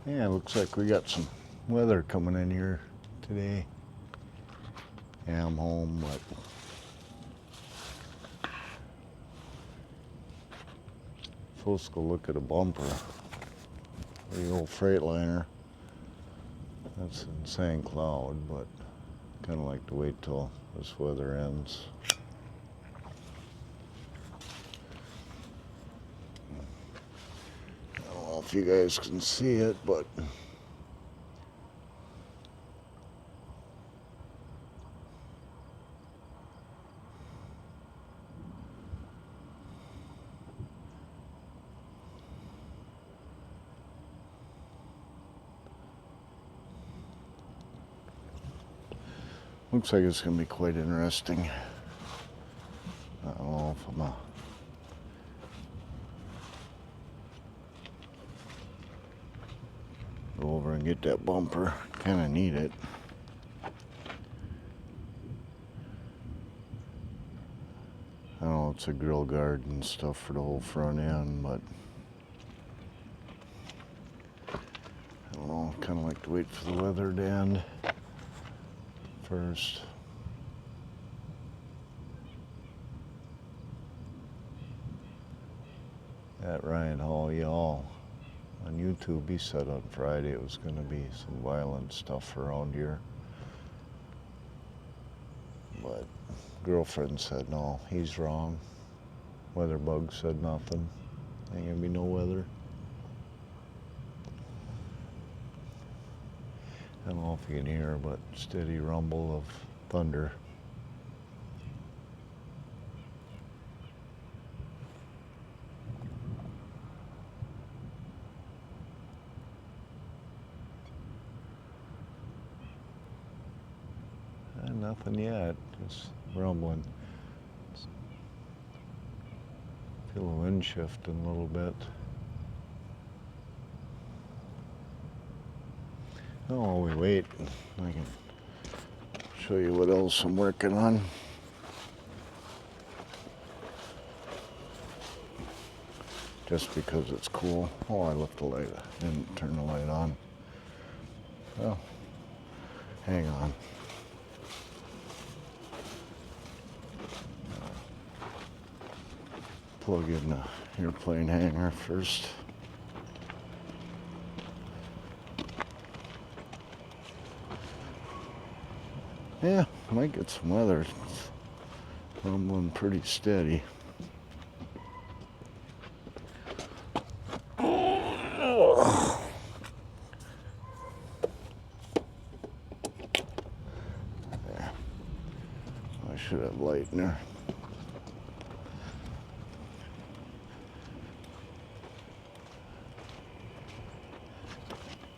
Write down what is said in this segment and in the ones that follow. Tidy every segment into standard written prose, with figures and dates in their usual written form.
Yeah, looks like we got some weather coming in here today. Yeah, I'm home, but supposed to go look at a bumper. The old Freightliner. That's in St. Cloud, but kind of like to wait till this weather ends. I don't know if you guys can see it, but looks like it's going to be quite interesting. I don't know if I'm going to go over and get that bumper. Kind of need it. I don't know, it's a grill guard and stuff for the whole front end, but I don't know, kind of like to wait for the weather to end first. At Ryan Hall, y'all, on YouTube, he said on Friday it was going to be some violent stuff around here. But girlfriend said no, he's wrong. Weatherbug said nothing. Ain't going to be no weather. I don't know if you can hear, but steady rumble of thunder. Nothing yet, just rumbling. Feel the wind shifting a little bit. Oh, while we wait, I can show you what else I'm working on. Just because it's cool. Oh, I left the light. I didn't turn the light on. Well, hang on. Plug in the airplane hanger first. Yeah, might get some weather. It's rumbling pretty steady. There. I should have light in there.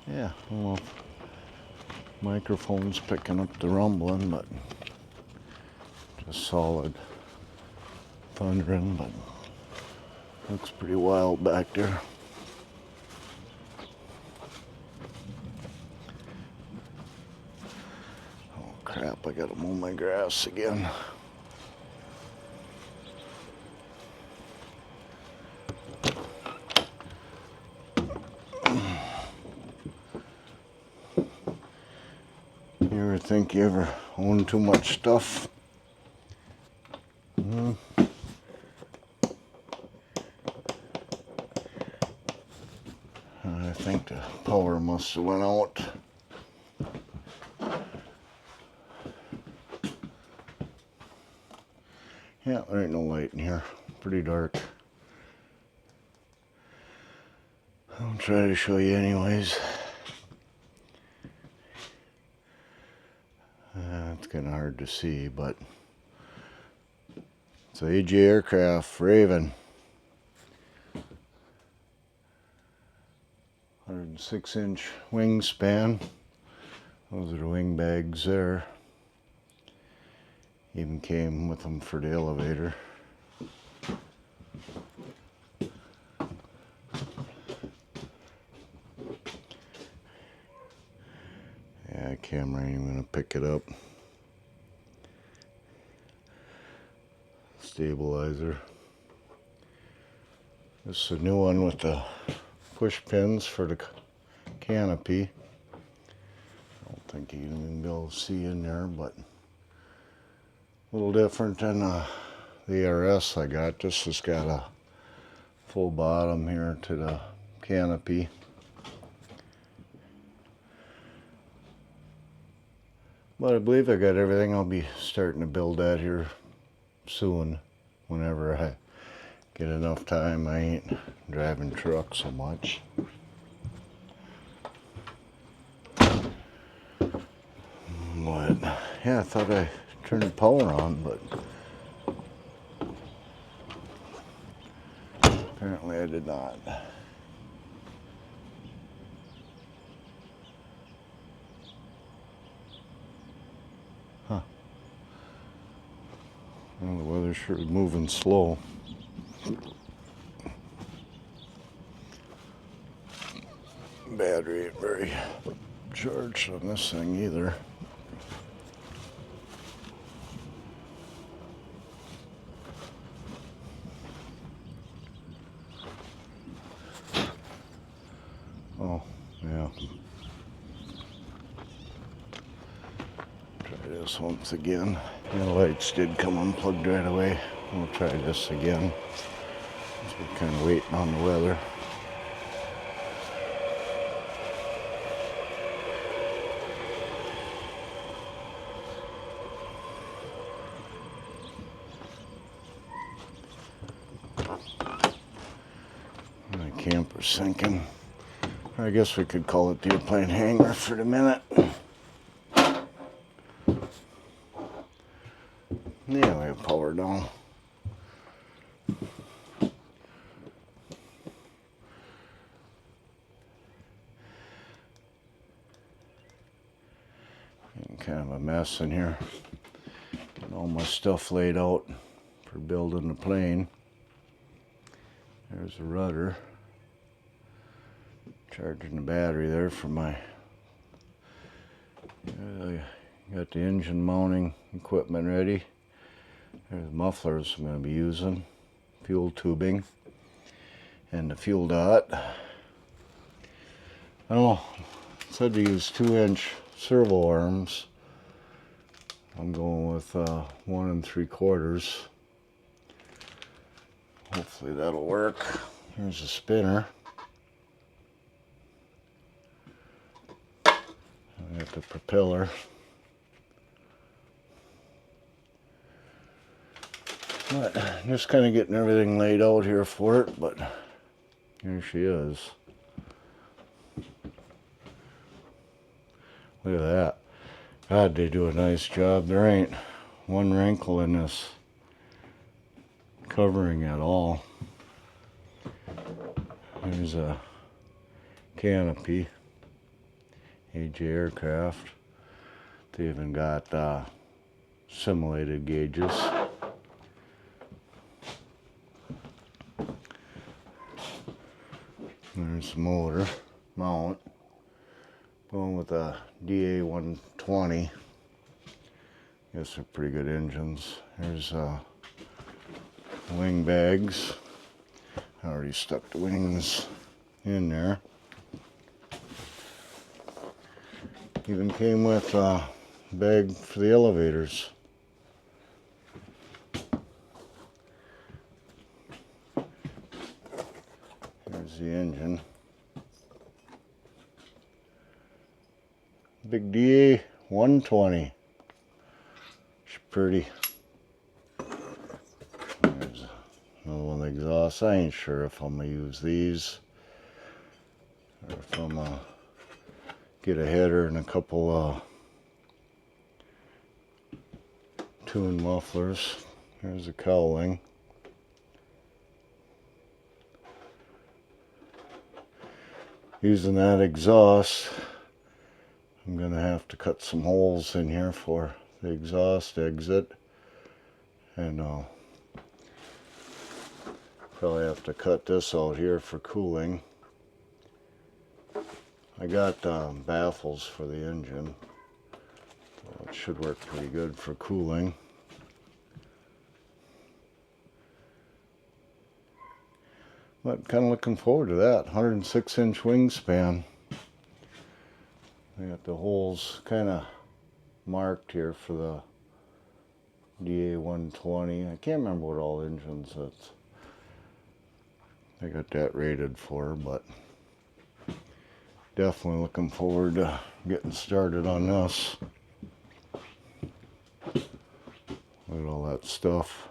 Yeah, I don't know if microphone's picking up the rumbling, but just solid thundering, but looks pretty wild back there. Oh crap, I gotta mow my grass again. You ever think you ever own too much stuff? I think the power must have went out. Yeah, there ain't no light in here. Pretty dark. I'll try to show you anyways. It's kind of hard to see, but it's a AJ Aircraft Raven. 106-inch wingspan. Those are the wing bags there. Even came with them for the elevator. Yeah, camera ain't even gonna pick it up. Stabilizer. This is a new one with the push pins for the canopy. I don't think you can even be able to see in there, but a little different than the ARS I got. This has got a full bottom here to the canopy. But I believe I got everything. I'll be starting to build that here soon, whenever I get enough time. I ain't driving truck so much. But yeah, I thought I turned the power on, but apparently I did not. Huh. Well, the weather sure is moving slow. Battery ain't very charged on this thing either. Oh, yeah. Try this once again. The lights did come unplugged right away. We'll try this again. We're kind of waiting on the weather. My camper's sinking. I guess we could call it the airplane hangar for the minute. Yeah, we have power down. Kind of a mess in here. Getting all my stuff laid out for building the plane. There's the rudder. Charging the battery there for my... got the engine mounting equipment ready. There's the mufflers I'm going to be using. Fuel tubing. And the fuel dot. I don't know. It said to use 2-inch servo arms. I'm going with 1 3/4. Hopefully that'll work. Here's a spinner. I got the propeller. But just kind of getting everything laid out here for it, but here she is. Look at that. God, they do a nice job. There ain't one wrinkle in this covering at all. There's a canopy. AJ Aircraft. They even got simulated gauges. There's the motor mount. Going with a DA120. Guess they're pretty good engines. Here's wing bags. I already stuck the wings in there. Even came with a bag for the elevators. Here's the engine. Big DA120. It's pretty. There's another one of the exhausts. I ain't sure if I'm going to use these or if I'm going to get a header and a couple tune mufflers. Here's the cowling. Using that exhaust, I'm going to have to cut some holes in here for the exhaust exit, and probably have to cut this out here for cooling. I got baffles for the engine, so it should work pretty good for cooling. But kind of looking forward to that. 106-inch wingspan. I got the holes kind of marked here for the DA120. I can't remember what all engines I got that rated for, but definitely looking forward to getting started on this. Look at all that stuff.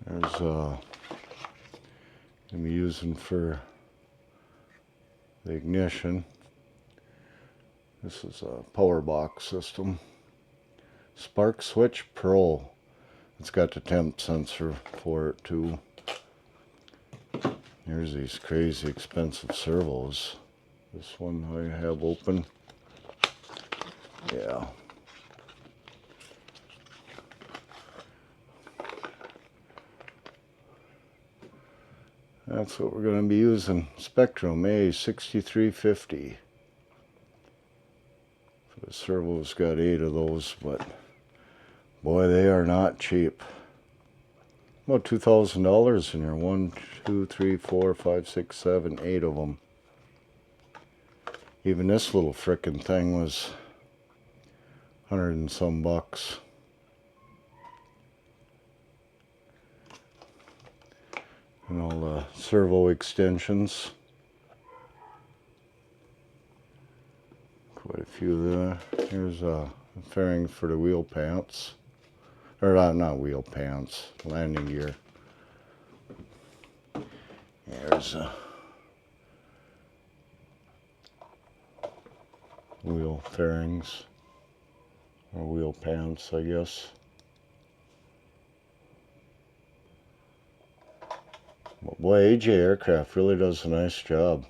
There's gonna be using for the ignition. This is a power box system. Spark Switch Pro. It's got the temp sensor for it too. Here's these crazy expensive servos. This one I have open. Yeah. That's what we're going to be using. Spektrum A6350. The servo's got 8 of those, but boy, they are not cheap. About $2,000 in here. 1, 2, 3, 4, 5, 6, 7, 8 of them. Even this little frickin' thing was 100 and some bucks. And all the servo extensions. Quite a few there. Here's a fairing for the wheel pants. Or not wheel pants, landing gear. There's a wheel fairings. Or wheel pants, I guess. But boy, AJ Aircraft really does a nice job.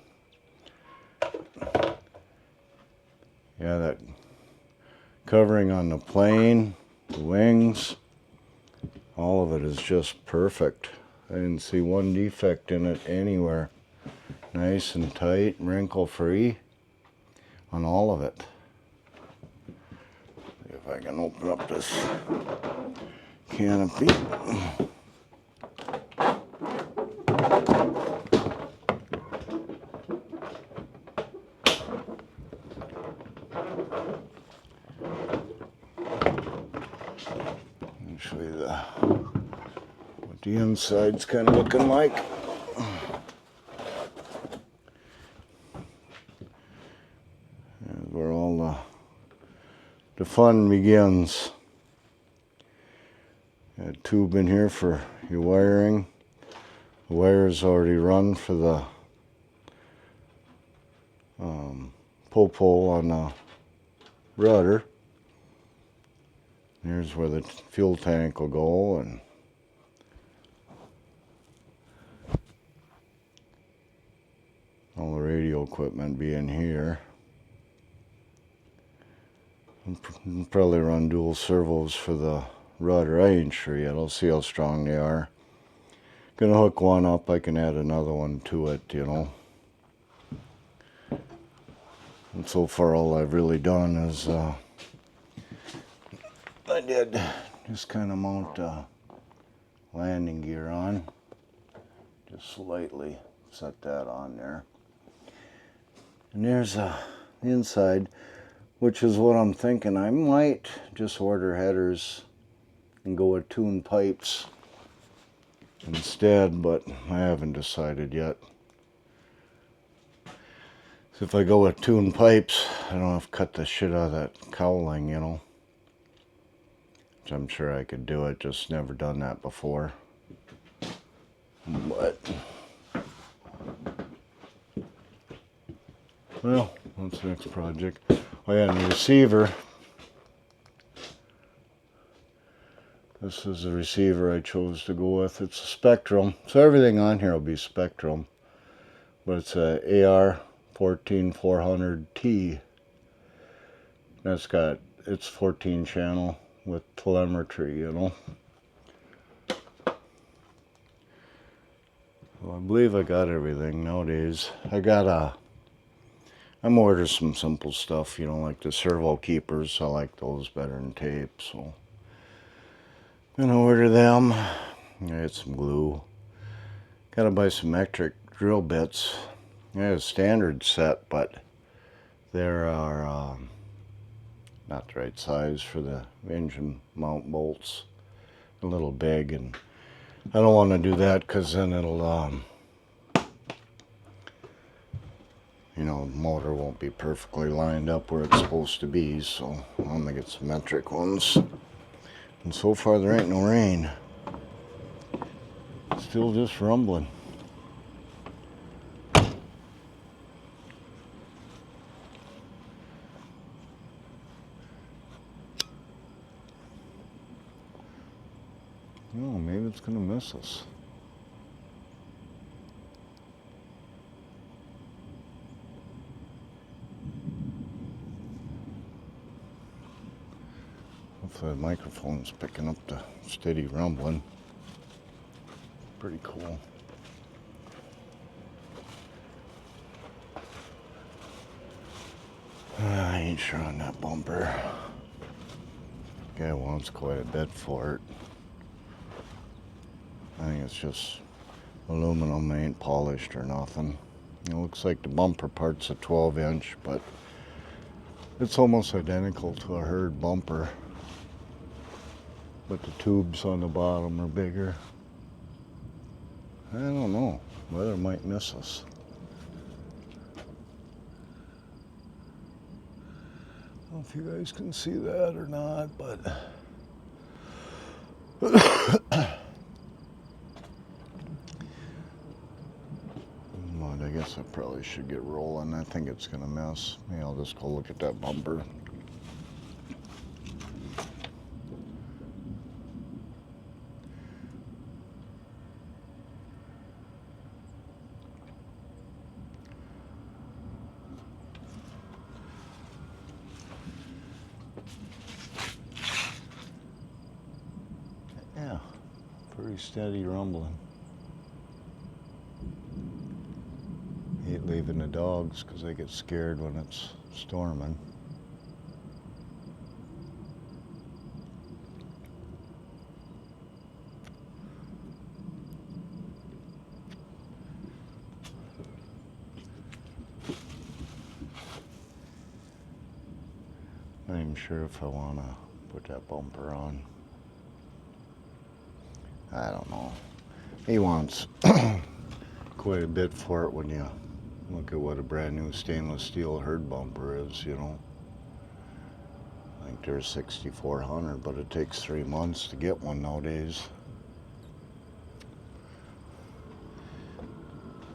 Yeah, that covering on the plane, the wings, all of it is just perfect. I didn't see one defect in it anywhere. Nice and tight, wrinkle free on all of it. See if I can open up this canopy. Show you what the inside's kind of looking like. There's where all the fun begins. Got a tube in here for your wiring. The wire's already run for the pull on the rudder. Here's where the fuel tank will go, and all the radio equipment be in here. I'll probably run dual servos for the rudder. I ain't sure yet. I'll see how strong they are. Gonna hook one up. I can add another one to it, you know. And so far, all I've really done is I did just kind of mount landing gear on. Just slightly set that on there. And there's the inside, which is what I'm thinking. I might just order headers and go with tuned pipes instead, but I haven't decided yet. So if I go with tuned pipes, I don't have to cut the shit out of that cowling, you know. Which I'm sure I could do it, just never done that before. But well, that's the next project. Oh yeah, and the receiver. This is the receiver I chose to go with. It's a Spektrum. So everything on here will be Spektrum. But it's a AR14400T. It's 14 channel with telemetry, you know. Well, I believe I got everything nowadays. I'm ordering some simple stuff, you know, like the servo keepers. I like those better than tape, so I'm gonna order them. I got some glue. Gotta buy some metric drill bits. They're a standard set, but there are not the right size for the engine mount bolts. A little big, and I don't want to do that because then it'll you know, the motor won't be perfectly lined up where it's supposed to be, so I'm gonna get some metric ones. And so far there ain't no rain. Still just rumbling. Oh, maybe it's gonna miss us. Hopefully the microphone's picking up the steady rumbling. Pretty cool. I ain't sure on that bumper. Guy wants quite a bit for it. I think it's just aluminum, ain't polished or nothing. It looks like the bumper part's a 12-inch, but it's almost identical to a Hurd bumper. But the tubes on the bottom are bigger. I don't know. Weather might miss us. I don't know if you guys can see that or not, but I guess I probably should get rolling. I think it's gonna miss. Maybe I'll just go look at that bumper. Yeah, pretty steady rumbling. Hate leaving the dogs because they get scared when it's storming. I'm not even sure if I want to put that bumper on. I don't know. He wants quite a bit for it when you look at what a brand new stainless steel Hurd bumper is, you know. I think they're $6,400, but it takes 3 months to get one nowadays.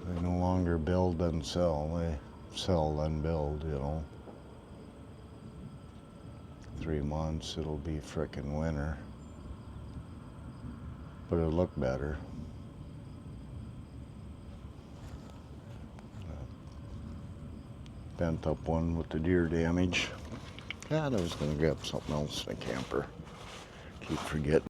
They no longer build and sell. They sell then build, you know. 3 months, it'll be frickin' winter. But it'll look better. Bent up one with the deer damage. God, I was gonna grab something else in the camper. Keep forgetting.